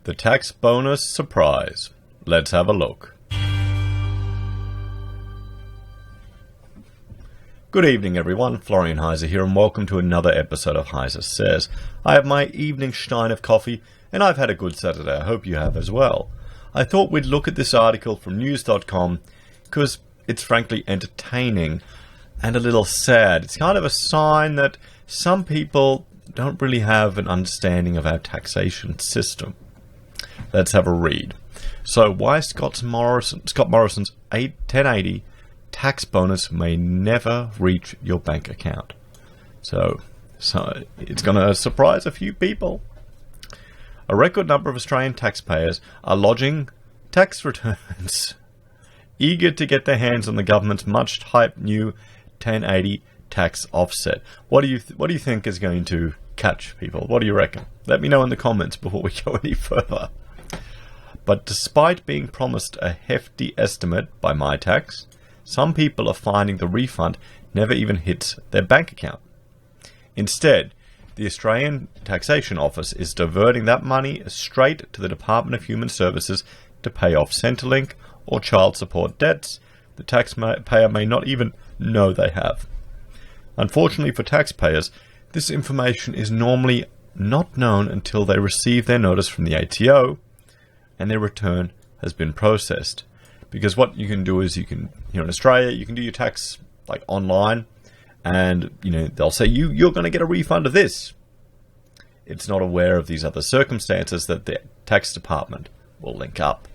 The tax bonus surprise. Let's have a look. Good evening everyone, Florian Heise here and welcome to another episode of Heise Says. I have my evening stein of coffee and I've had a good Saturday. I hope you have as well. I thought we'd look at this article from news.com because it's frankly entertaining and a little sad. It's kind of a sign that some people don't really have an understanding of our taxation system. Let's have a read. So, why Scott Morrison's 1080 tax bonus may never reach your bank account. So it's going to surprise a few people. A record number of Australian taxpayers are lodging tax returns, eager to get their hands on the government's much-hyped new 1080 tax offset. What do you think is going to catch people? What do you reckon? Let me know in the comments before we go any further. But despite being promised a hefty estimate by MyTax, some people are finding the refund never even hits their bank account. Instead, the Australian Taxation Office is diverting that money straight to the Department of Human Services to pay off Centrelink or child support debts the taxpayer may not even know they have. Unfortunately for taxpayers, this information is normally not known until they receive their notice from the ATO and their return has been processed. Because what you can do is here in Australia, you can do your tax like online and they'll say you're going to get a refund of this. It's not aware of these other circumstances that the tax department will link up.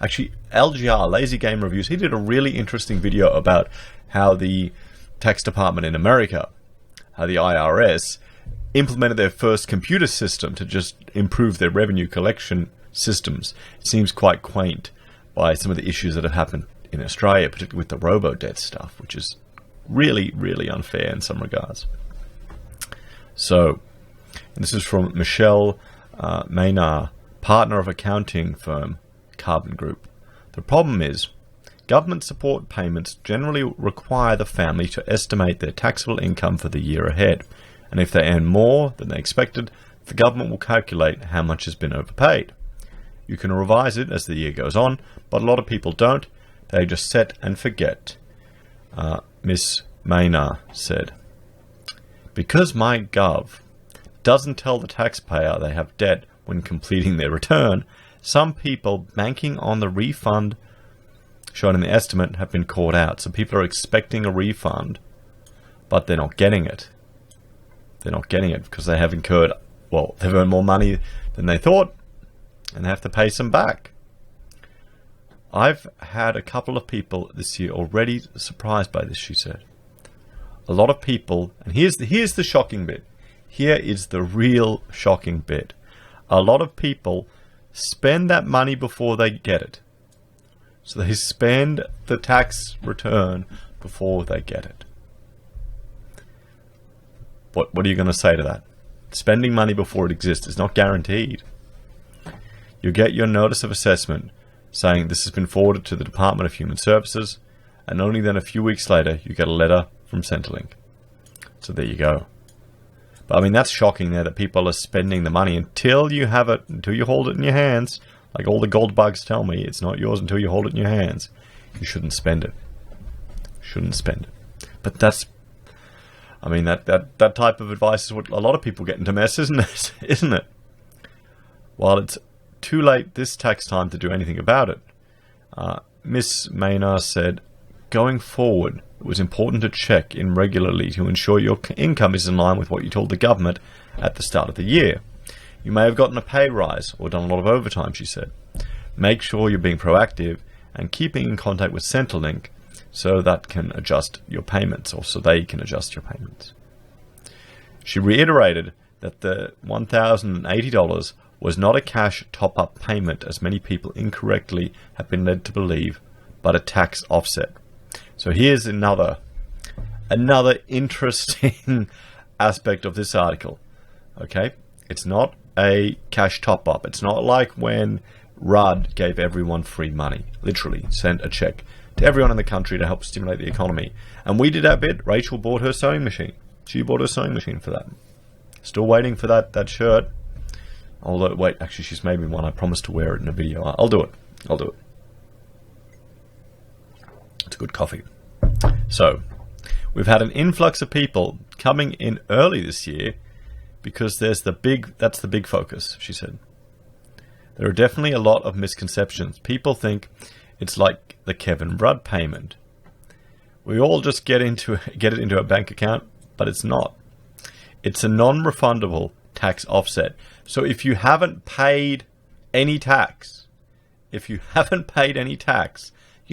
Actually, LGR, Lazy Game Reviews, he did a really interesting video about how the tax department in America, how the IRS, implemented their first computer system to just improve their revenue collection systems. It seems quite quaint by some of the issues that have happened in Australia, particularly with the robo-debt stuff, which is really, really unfair in some regards. So, and this is from Michelle Maynard, partner of accounting firm Carbon Group. The problem is, government support payments generally require the family to estimate their taxable income for the year ahead, and if they earn more than they expected, the government will calculate how much has been overpaid. You can revise it as the year goes on, but a lot of people don't. They just set and forget. Miss Maynard said, because MyGov doesn't tell the taxpayer they have debt when completing their return, some people banking on the refund shown in the estimate have been caught out. So people are expecting a refund, but they're not getting it. They're not getting it because they have incurred, they've earned more money than they thought, and they have to pay some back. I've had a couple of people this year already surprised by this, she said. A lot of people, and here's the shocking bit. Here is the real shocking bit. A lot of people spend that money before they get it. So they spend the tax return before they get it. What are you going to say to that? Spending money before it exists is not guaranteed. You get your notice of assessment saying this has been forwarded to the Department of Human Services, and only then a few weeks later you get a letter from Centrelink. So there you go. But I mean, that's shocking there that people are spending the money until you have it, until you hold it in your hands. Like all the gold bugs tell me, it's not yours until you hold it in your hands. You shouldn't spend it. Shouldn't spend it. But that type of advice is what a lot of people get into mess, isn't it? Isn't it? While it's too late this tax time to do anything about it, Miss Maynard said, going forward, it was important to check in regularly to ensure your income is in line with what you told the government at the start of the year. You may have gotten a pay rise or done a lot of overtime, she said. Make sure you're being proactive and keeping in contact with Centrelink so that can adjust your payments, or so they can adjust your payments. She reiterated that the $1,080 was not a cash top-up payment, as many people incorrectly have been led to believe, but a tax offset. So here's another interesting aspect of this article. Okay, it's not a cash top-up. It's not like when Rudd gave everyone free money, literally sent a check to everyone in the country to help stimulate the economy. And we did our bit. Rachel bought her sewing machine. She bought her sewing machine for that. Still waiting for that shirt. Although, wait, actually, she's made me one. I promised to wear it in a video. I'll do it. I'll do it. It's a good coffee. So, we've had an influx of people coming in early this year because that's the big focus, she said. There are definitely a lot of misconceptions. People think it's like the Kevin Rudd payment. We all just get it into a bank account, but it's not. It's a non-refundable tax offset. So if you haven't paid any tax, you're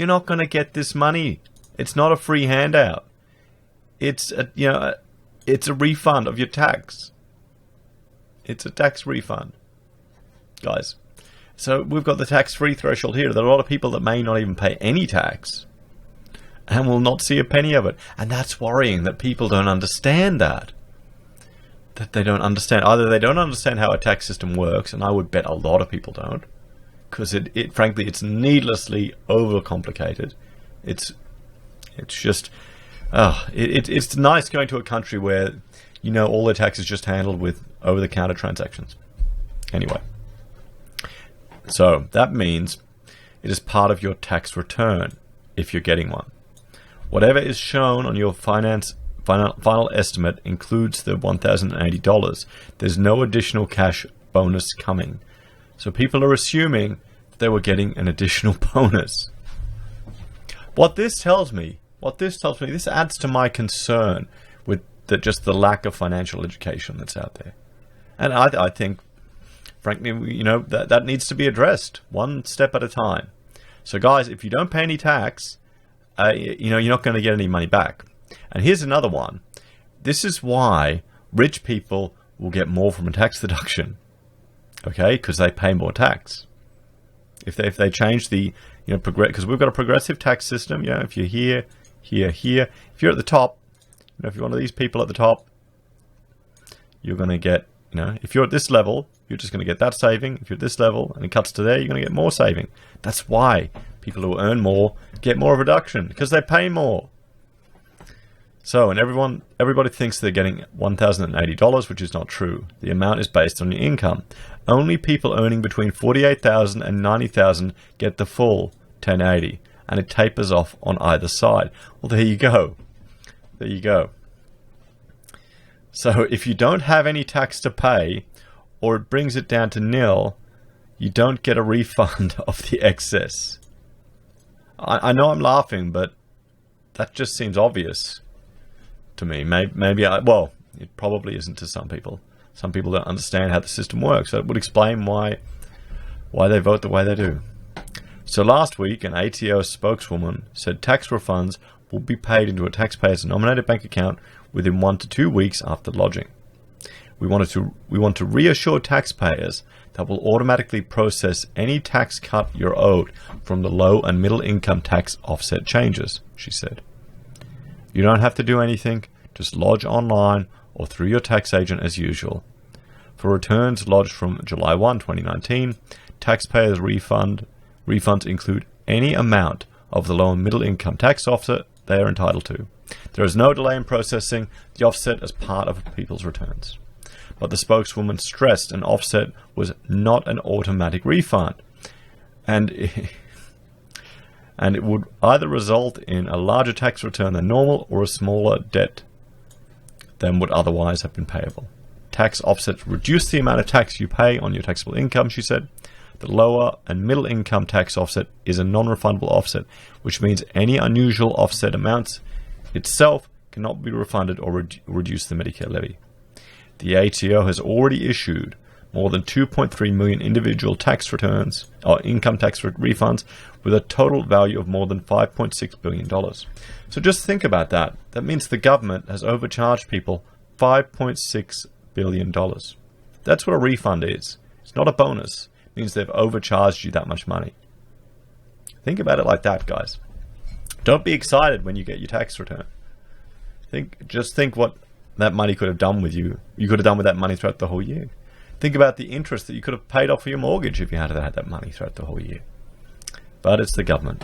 not going to get this money. It's not a free handout. It's a refund of your tax. It's a tax refund, guys. So we've got the tax-free threshold here. There are a lot of people that may not even pay any tax and will not see a penny of it. And that's worrying that people don't understand that. That they don't understand. Either they don't understand how a tax system works, and I would bet a lot of people don't, because frankly, it's needlessly overcomplicated. It's just, it's nice going to a country where, all their tax is just handled with over-the-counter transactions. Anyway. So that means it is part of your tax return if you're getting one. Whatever is shown on your final estimate includes the $1,080. There's no additional cash bonus coming. So people are assuming they were getting an additional bonus. What this tells me, this adds to my concern with just the lack of financial education that's out there. And I think, frankly, that needs to be addressed one step at a time. So guys, if you don't pay any tax, you're not going to get any money back. And here's another one. This is why rich people will get more from a tax deduction. Okay, because they pay more tax. If they change the, because we've got a progressive tax system. If you're here, if you're at the top, if you're one of these people at the top, you're going to get, if you're at this level, you're just going to get that saving. If you're at this level and it cuts to there, you're going to get more saving. That's why people who earn more get more reduction, because they pay more. So, and everybody thinks they're getting $1,080, which is not true. The amount is based on your income. Only people earning between $48,000 and $90,000 get the full $1,080, and it tapers off on either side. Well, there you go. There you go. So, if you don't have any tax to pay, or it brings it down to nil, you don't get a refund of the excess. I know I'm laughing, but that just seems obvious to me. Maybe it probably isn't to some people. Some people don't understand how the system works. So it would explain why they vote the way they do. So last week, an ATO spokeswoman said tax refunds will be paid into a taxpayer's nominated bank account within 1 to 2 weeks after lodging. We want to reassure taxpayers that will automatically process any tax cut you're owed from the low and middle income tax offset changes, she said. You don't have to do anything, just lodge online or through your tax agent as usual. For returns lodged from July 1, 2019, taxpayers' refunds include any amount of the low and middle income tax offset they are entitled to. There is no delay in processing the offset as part of people's returns. But the spokeswoman stressed an offset was not an automatic refund, and it would either result in a larger tax return than normal or a smaller debt than would otherwise have been payable. Tax offsets reduce the amount of tax you pay on your taxable income, she said. The lower and middle income tax offset is a non-refundable offset, which means any unusual offset amounts itself cannot be refunded or reduce the Medicare levy. The ATO has already issued more than 2.3 million individual tax returns or income tax refunds with a total value of more than $5.6 billion. So just think about that. That means the government has overcharged people $5.6 billion. That's what a refund is. It's not a bonus. It means they've overcharged you that much money. Think about it like that, guys. Don't be excited when you get your tax return. Just think what that money could have done with you. You could have done with that money throughout the whole year. Think about the interest that you could have paid off for your mortgage if you had that money throughout the whole year. But it's the government.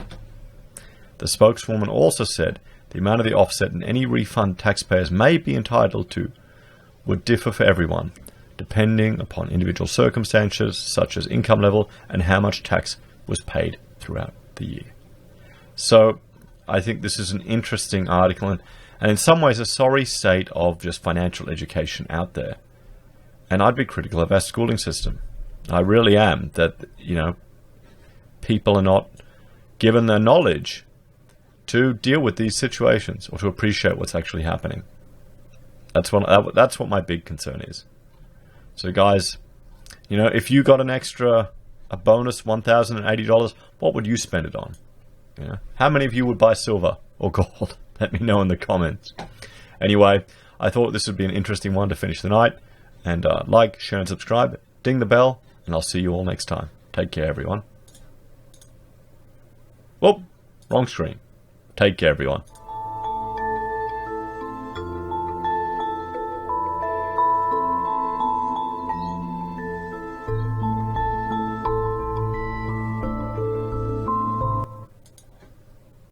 The spokeswoman also said the amount of the offset and any refund taxpayers may be entitled to would differ for everyone. depending upon individual circumstances such as income level and how much tax was paid throughout the year. So I think this is an interesting article and in some ways a sorry state of just financial education out there. And I'd be critical of our schooling system. I really am, that, people are not given the knowledge to deal with these situations or to appreciate what's actually happening. That's what my big concern is. So guys, if you got a bonus $1,080, what would you spend it on? How many of you would buy silver or gold? Let me know in the comments. Anyway, I thought this would be an interesting one to finish the night. And like, share, and subscribe. Ding the bell, and I'll see you all next time. Take care, everyone. Whoop, wrong screen. Take care, everyone.